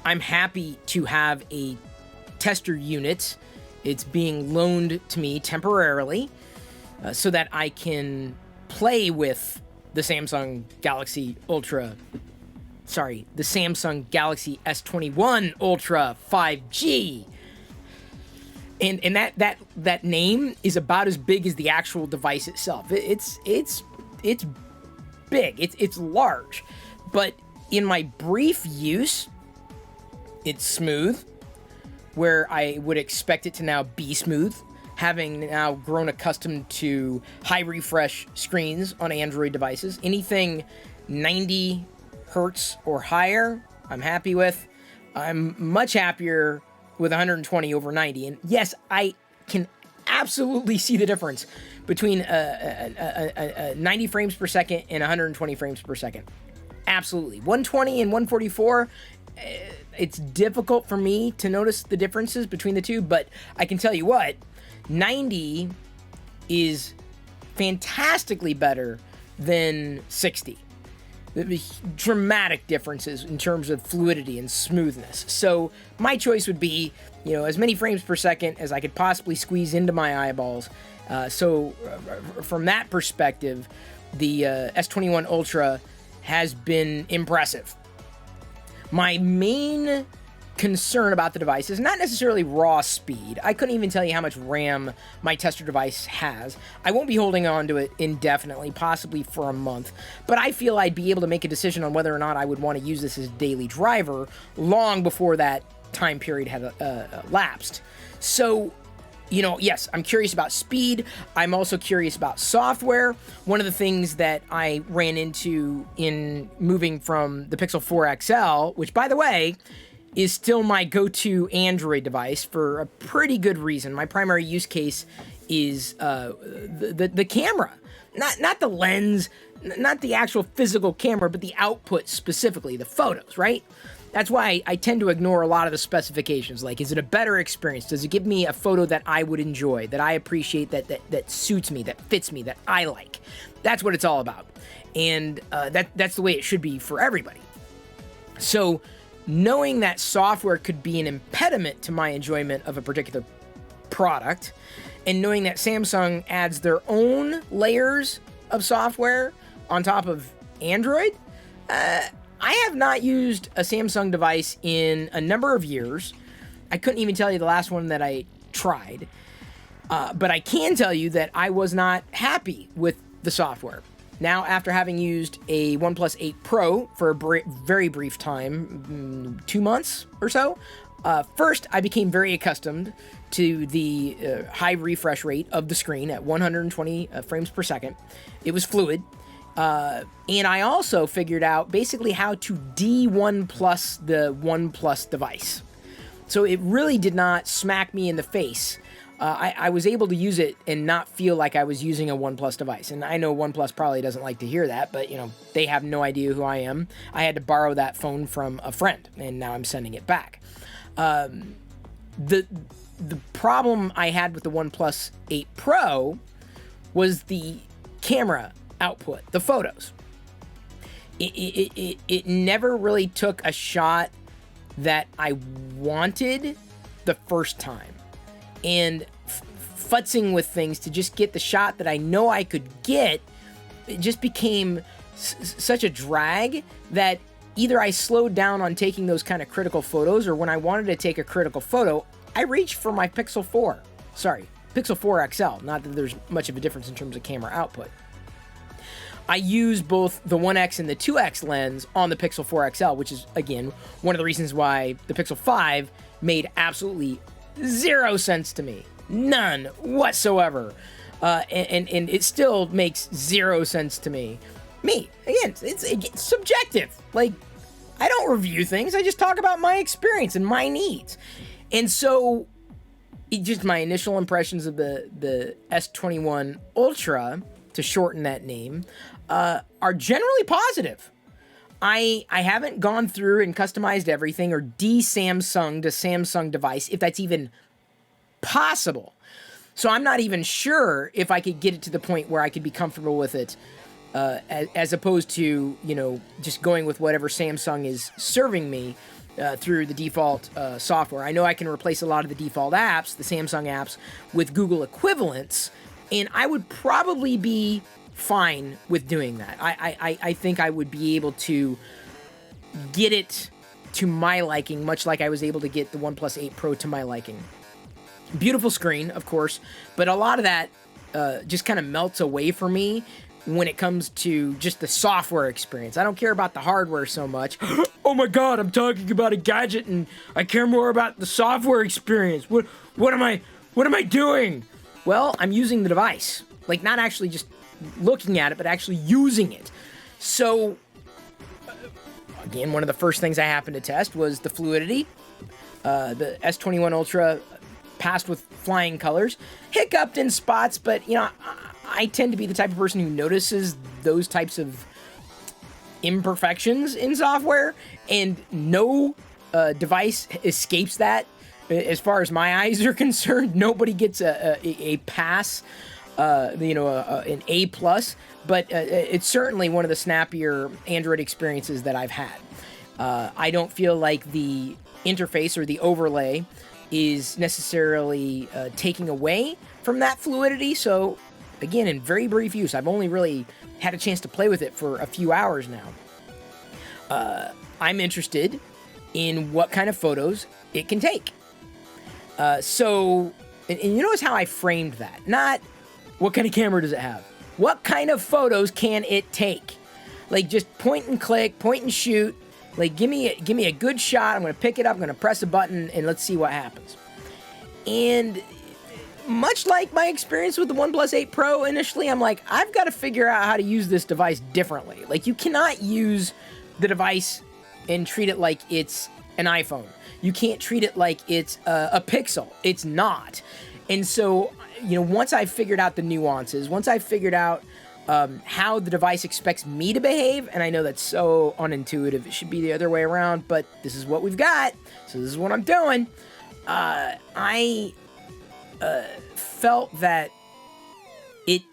I'm happy to have a tester unit. It's being loaned to me temporarily so that I can play with the Samsung Galaxy S21 Ultra 5G. And that name is about as big as the actual device itself. It's big. It's large. But in my brief use, it's smooth, where I would expect it to now be smooth, having now grown accustomed to high refresh screens on Android devices. Anything 90 hertz or higher, I'm happy with. I'm much happier with 120 over 90. And yes, I can absolutely see the difference between 90 frames per second and 120 frames per second. Absolutely. 120 and 144, it's difficult for me to notice the differences between the two, but I can tell you what, 90 is fantastically better than 60. Dramatic differences in terms of fluidity and smoothness. So my choice would be, as many frames per second as I could possibly squeeze into my eyeballs. So from that perspective, the S21 Ultra has been impressive. My main concern about the device is not necessarily raw speed. I couldn't even tell you how much RAM my tester device has. I won't be holding on to it indefinitely, possibly for a month, but I feel I'd be able to make a decision on whether or not I would want to use this as a daily driver long before that time period had lapsed. So, yes, I'm curious about speed. I'm also curious about software. One of the things that I ran into in moving from the Pixel 4 XL, which, by the way, is still my go-to Android device for a pretty good reason. My primary use case is the camera. Not the lens, not the actual physical camera, but the output specifically, the photos, right? That's why I tend to ignore a lot of the specifications. Like, is it a better experience? Does it give me a photo that I would enjoy, that I appreciate, that suits me, that fits me, that I like? That's what it's all about. And that's the way it should be for everybody. So knowing that software could be an impediment to my enjoyment of a particular product, and knowing that Samsung adds their own layers of software on top of Android, I have not used a Samsung device in a number of years. I couldn't even tell you the last one that I tried. But I can tell you that I was not happy with the software. Now, after having used a OnePlus 8 Pro for a very brief time, 2 months or so, first I became very accustomed to the high refresh rate of the screen at 120 frames per second. It was fluid. And I also figured out basically how to de-OnePlus the OnePlus device. So it really did not smack me in the face. I was able to use it and not feel like I was using a OnePlus device. And I know OnePlus probably doesn't like to hear that, but they have no idea who I am. I had to borrow that phone from a friend, and now I'm sending it back. The problem I had with the OnePlus 8 Pro was the camera output, the photos. It never really took a shot that I wanted the first time. And futzing with things to just get the shot that I know I could get, it just became such a drag that either I slowed down on taking those kind of critical photos, or when I wanted to take a critical photo, I reached for my Pixel 4. Sorry, Pixel 4 XL. Not that there's much of a difference in terms of camera output. I use both the 1X and the 2X lens on the Pixel 4 XL, which is, again, one of the reasons why the Pixel 5 made absolutely zero sense to me. None whatsoever. And it still makes zero sense to me. Again, it's subjective. Like, I don't review things. I just talk about my experience and my needs. And so, just my initial impressions of the S21 Ultra, to shorten that name, are generally positive. I haven't gone through and customized everything or de-Samsunged a Samsung device, if that's even possible. So I'm not even sure if I could get it to the point where I could be comfortable with it, as opposed to, just going with whatever Samsung is serving me through the default software. I know I can replace a lot of the default apps, the Samsung apps, with Google equivalents, and I would probably be fine with doing that. I think I would be able to get it to my liking, much like I was able to get the OnePlus 8 Pro to my liking. Beautiful screen, of course, but a lot of that just kind of melts away for me when it comes to just the software experience. I don't care about the hardware so much. Oh my God, I'm talking about a gadget and I care more about the software experience. What am I doing? Well, I'm using the device. Like, not actually just looking at it, but actually using it. So, again, one of the first things I happened to test was the fluidity. The S21 Ultra passed with flying colors. Hiccuped in spots, but, you know, I tend to be the type of person who notices those types of imperfections in software, and no device escapes that. As far as my eyes are concerned, nobody gets a pass, an A+, but it's certainly one of the snappier Android experiences that I've had. I don't feel like the interface or the overlay is necessarily taking away from that fluidity, so again, in very brief use, I've only really had a chance to play with it for a few hours now. I'm interested in what kind of photos it can take. And you notice how I framed that. Not, what kind of camera does it have? What kind of photos can it take? Like, just point and click, point and shoot. Like, give me a good shot. I'm going to pick it up, I'm going to press a button, and let's see what happens. And much like my experience with the OnePlus 8 Pro, initially, I'm like, I've got to figure out how to use this device differently. Like, you cannot use the device and treat it like it's an iPhone. You can't treat it like it's a Pixel. It's not. And so, you know, once I figured out the nuances, once I figured out how the device expects me to behave, and I know that's so unintuitive, it should be the other way around, but this is what we've got, so this is what I'm doing. I felt that it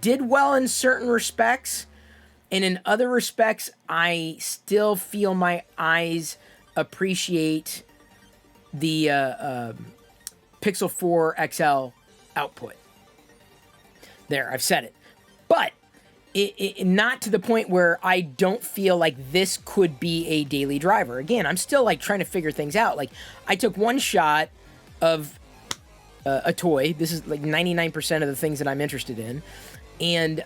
did well in certain respects, and in other respects, I still feel my eyes appreciate the Pixel 4 XL output. There, I've said it. But it not to the point where I don't feel like this could be a daily driver. Again, I'm still like trying to figure things out. Like, I took one shot of a toy. This is like 99% of the things that I'm interested in. And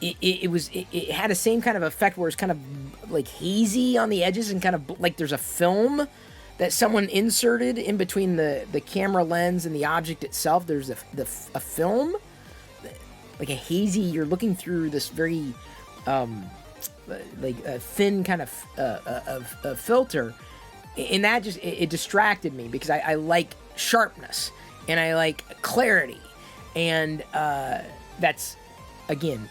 it had the same kind of effect where it's kind of like hazy on the edges and kind of like there's a film that someone inserted in between the camera lens and the object itself. There's a film, like a hazy, you're looking through this very like a thin kind of filter, and that just it distracted me because I like sharpness and I like clarity, and that's, again,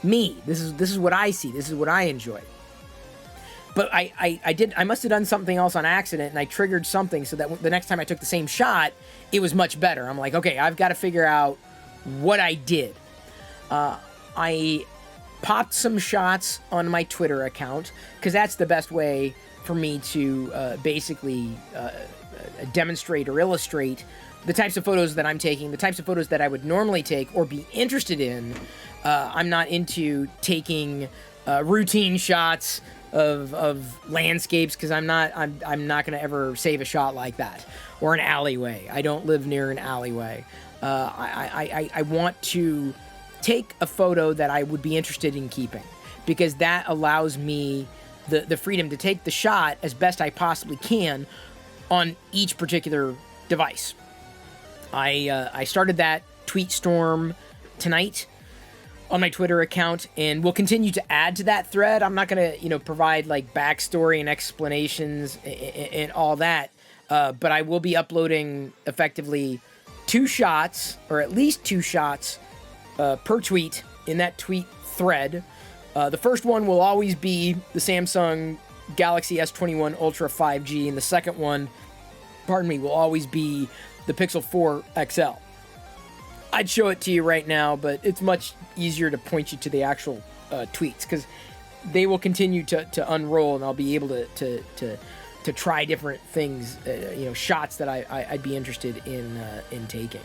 me. This is what I see. This is what I enjoy. But I must have done something else on accident, and I triggered something so that the next time I took the same shot, it was much better. I'm like, okay, I've got to figure out what I did. I popped some shots on my Twitter account, because that's the best way for me to basically demonstrate or illustrate the types of photos that I'm taking, the types of photos that I would normally take or be interested in. I'm not into taking routine shots of landscapes, because I'm not going to ever save a shot like that, or an alleyway. I don't live near an alleyway. I want to take a photo that I would be interested in keeping, because that allows me the freedom to take the shot as best I possibly can on each particular device. I started that tweet storm tonight on my Twitter account, and we'll continue to add to that thread. I'm not going to, provide like backstory and explanations and all that, but I will be uploading effectively 2 shots, or at least 2 shots per tweet in that tweet thread. The first one will always be the Samsung Galaxy S21 Ultra 5G, and the second one, will always be the Pixel 4 XL. I'd show it to you right now, but it's much easier to point you to the actual tweets, because they will continue to unroll, and I'll be able to try different things, shots that I'd be interested in taking.